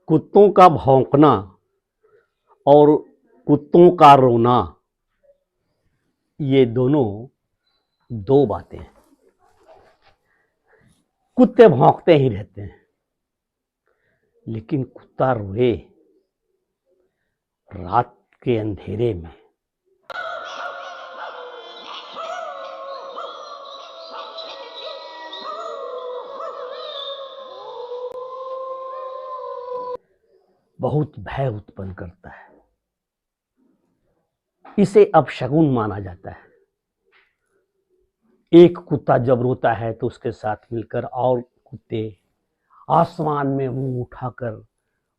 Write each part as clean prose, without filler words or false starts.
कुत्तों का भौंकना और कुत्तों का रोना, ये दोनों दो बातें हैं। कुत्ते भौंकते ही रहते हैं, लेकिन कुत्ता रोए रात के अंधेरे में, बहुत भय उत्पन्न करता है। इसे अपशगुन माना जाता है। एक कुत्ता जब रोता है तो उसके साथ मिलकर और कुत्ते आसमान में मुंह उठाकर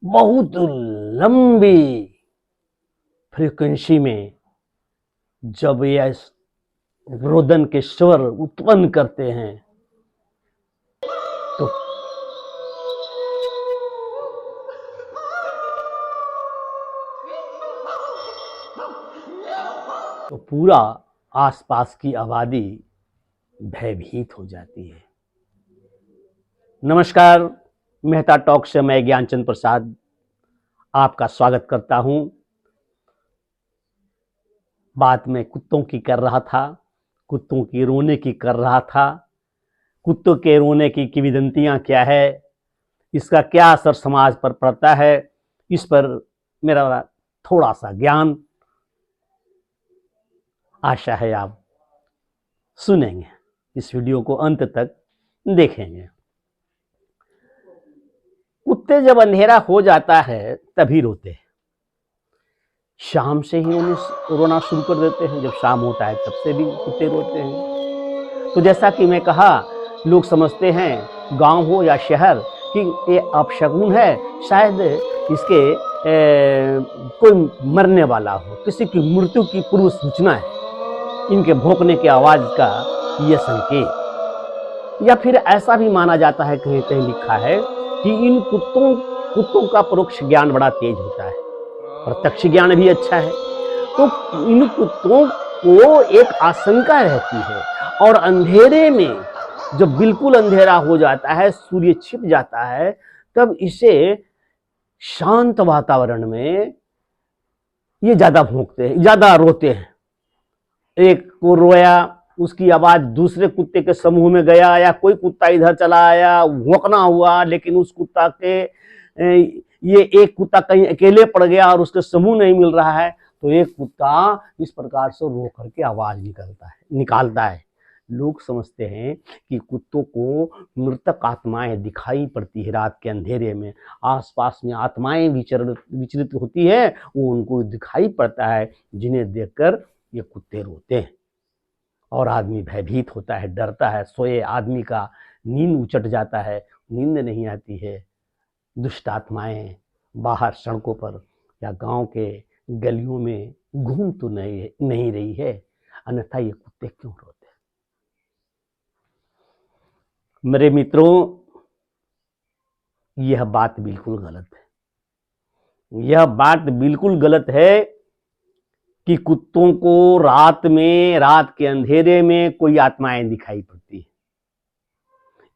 बहुत लंबी फ्रीक्वेंसी में जब यह रोदन के स्वर उत्पन्न करते हैं तो पूरा आसपास की आबादी भयभीत हो जाती है। नमस्कार, मेहता टॉक से मैं ज्ञानचंद प्रसाद आपका स्वागत करता हूं। बात मैं कुत्तों की कर रहा था, कुत्तों की रोने की कर रहा था। कुत्तों के रोने की किंवदंतियां क्या है, इसका क्या असर समाज पर पड़ता है, इस पर मेरा थोड़ा सा ज्ञान, आशा है आप सुनेंगे। इस वीडियो को अंत तक देखेंगे। कुत्ते जब अंधेरा हो जाता है तभी रोते हैं। शाम से ही रोना शुरू कर देते हैं। जब शाम होता है तब से भी कुत्ते रोते हैं। तो जैसा कि मैं कहा, लोग समझते हैं गांव हो या शहर कि ये अपशगुन है, शायद इसके कोई मरने वाला हो, किसी की मृत्यु की पूर्व सूचना है इनके भौंकने की आवाज का यह संकेत। या फिर ऐसा भी माना जाता है, कहीं कहीं लिखा है कि इन कुत्तों का परोक्ष ज्ञान बड़ा तेज होता है, प्रत्यक्ष ज्ञान भी अच्छा है। तो इन कुत्तों को एक आशंका रहती है, और अंधेरे में जब बिल्कुल अंधेरा हो जाता है, सूर्य छिप जाता है, तब इसे शांत वातावरण में ये ज्यादा भौंकते हैं, ज्यादा रोते हैं। एक को रोया, उसकी आवाज दूसरे कुत्ते के समूह में गया, या कोई कुत्ता इधर चला आया, भौंकना हुआ, लेकिन उस कुत्ता के ये एक कुत्ता कहीं अकेले पड़ गया और उसके समूह नहीं मिल रहा है, तो एक कुत्ता इस प्रकार से रो करके आवाज निकालता है। लोग समझते हैं कि कुत्तों को मृतक आत्माएं दिखाई पड़ती है रात के अंधेरे में, आसपास में आत्माएं विचरित होती है, वो उनको दिखाई पड़ता है, जिन्हें देखकर ये कुत्ते रोते हैं। और आदमी भयभीत होता है, डरता है। सोए आदमी का नींद उचट जाता है, नींद नहीं आती है। दुष्ट आत्माएं बाहर सड़कों पर या गांव के गलियों में घूम तो नहीं रही है, अन्यथा ये कुत्ते क्यों रोते हैं? मेरे मित्रों, यह बात बिल्कुल गलत है। यह बात बिल्कुल गलत है कि कुत्तों को रात के अंधेरे में कोई आत्माएं दिखाई पड़ती है।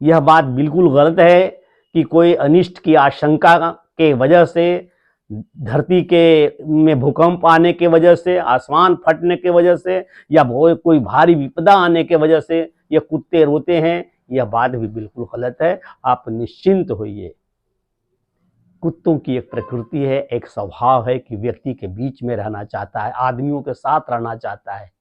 यह बात बिल्कुल गलत है कि कोई अनिष्ट की आशंका के वजह से, धरती के में भूकंप आने के वजह से, आसमान फटने के वजह से, या कोई भारी विपदा आने के वजह से ये कुत्ते रोते हैं। यह बात भी बिल्कुल गलत है। आप निश्चिंत होइए। कुत्तों की एक प्रकृति है, एक स्वभाव है कि व्यक्ति के बीच में रहना चाहता है, आदमियों के साथ रहना चाहता है।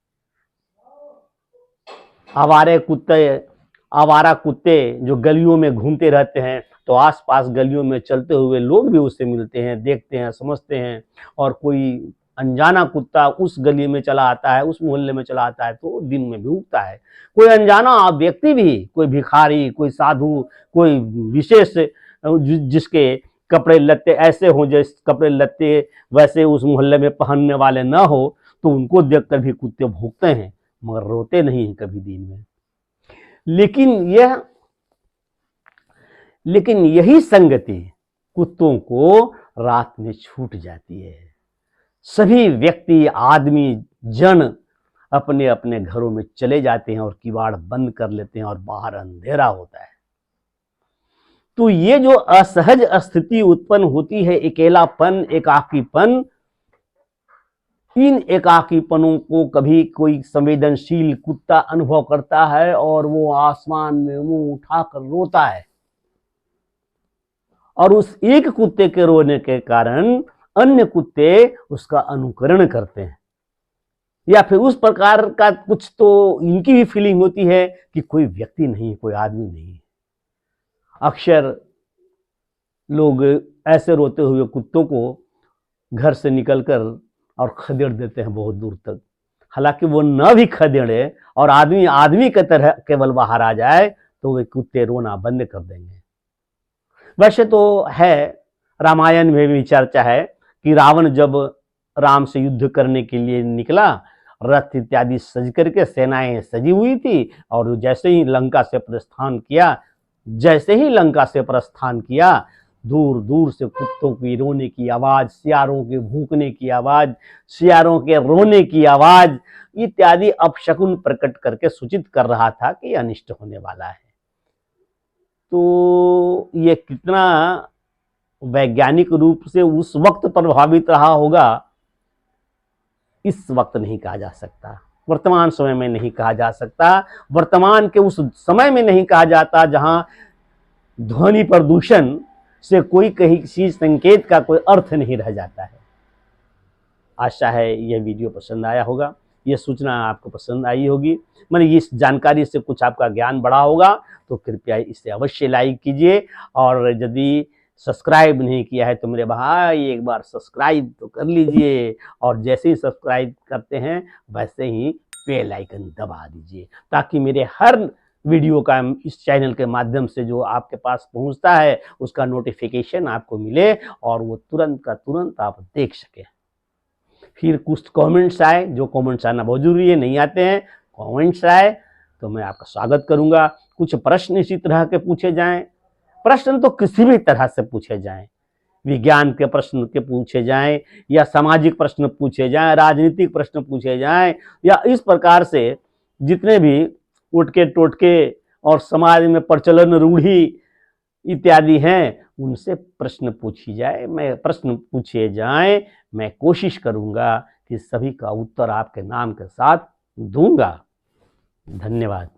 आवारा कुत्ते जो गलियों में घूमते रहते हैं, तो आसपास गलियों में चलते हुए लोग भी उससे मिलते हैं, देखते हैं, समझते हैं। और कोई अनजाना कुत्ता उस गली में चला आता है, उस मोहल्ले में चला आता है, तो दिन में भूखता है। कोई अनजाना व्यक्ति भी, कोई भिखारी, कोई साधु, कोई विशेष जिसके कपड़े लत्ते ऐसे हों, जैसे कपड़े लत्ते वैसे उस मोहल्ले में पहनने वाले ना हो, तो उनको देखकर भी कुत्ते भौंकते हैं, मगर रोते नहीं हैं कभी दिन में। लेकिन यही संगति कुत्तों को रात में छूट जाती है। सभी व्यक्ति, आदमी, जन अपने अपने घरों में चले जाते हैं और किवाड़ बंद कर लेते हैं, और बाहर अंधेरा होता है। तो ये जो असहज स्थिति उत्पन्न होती है, अकेलापन, एकाकीपन, इन एकाकीपनों को कभी कोई संवेदनशील कुत्ता अनुभव करता है और वो आसमान में मुंह उठाकर रोता है, और उस एक कुत्ते के रोने के कारण अन्य कुत्ते उसका अनुकरण करते हैं, या फिर उस प्रकार का कुछ तो इनकी भी फीलिंग होती है कि कोई व्यक्ति नहीं, कोई आदमी नहीं। अक्सर लोग ऐसे रोते हुए कुत्तों को घर से निकलकर और खदेड़ देते हैं बहुत दूर तक। हालांकि वो न भी खदेड़े और आदमी आदमी की तरह केवल बाहर आ जाए तो वे कुत्ते रोना बंद कर देंगे। वैसे तो है, रामायण में भी चर्चा है कि रावण जब राम से युद्ध करने के लिए निकला, रथ इत्यादि सज करके, सेनाएं सजी हुई थी, और जैसे ही लंका से प्रस्थान किया, दूर दूर से कुत्तों की रोने की आवाज, सियारों के भूखने की आवाज, सियारों के रोने की आवाज इत्यादि अपशकुन प्रकट करके सूचित कर रहा था कि अनिष्ट होने वाला है। तो ये कितना वैज्ञानिक रूप से उस वक्त प्रभावित रहा होगा, इस वक्त नहीं कहा जा सकता, वर्तमान समय में नहीं कहा जा सकता, वर्तमान के उस समय में नहीं कहा जाता जहां ध्वनि प्रदूषण से कोई किसी संकेत का कोई अर्थ नहीं रह जाता है। आशा है यह वीडियो पसंद आया होगा, यह सूचना आपको पसंद आई होगी, मैंने इस जानकारी से कुछ आपका ज्ञान बढ़ा होगा, तो कृपया इसे अवश्य लाइक कीजिए, और यदि सब्सक्राइब नहीं किया है तो मेरे भाई एक बार सब्सक्राइब तो कर लीजिए, और जैसे ही सब्सक्राइब करते हैं वैसे ही बेल आइकन दबा दीजिए, ताकि मेरे हर वीडियो का इस चैनल के माध्यम से जो आपके पास पहुंचता है उसका नोटिफिकेशन आपको मिले और वो तुरंत का तुरंत आप देख सकें। फिर कुछ कमेंट्स आए, जो कमेंट्स आना बहुत जरूरी है, नहीं आते हैं कमेंट्स आए तो मैं आपका स्वागत करूंगा। कुछ प्रश्न इसी तरह के पूछे जाएं, प्रश्न तो किसी भी तरह से पूछे जाएं, विज्ञान के प्रश्न के पूछे जाएं, या सामाजिक प्रश्न पूछे जाएं, राजनीतिक प्रश्न पूछे जाएं, या इस प्रकार से जितने भी उटके टोटके और समाज में प्रचलन रूढ़ी इत्यादि हैं उनसे प्रश्न पूछे जाएं। मैं कोशिश करूंगा कि सभी का उत्तर आपके नाम के साथ दूंगा। धन्यवाद।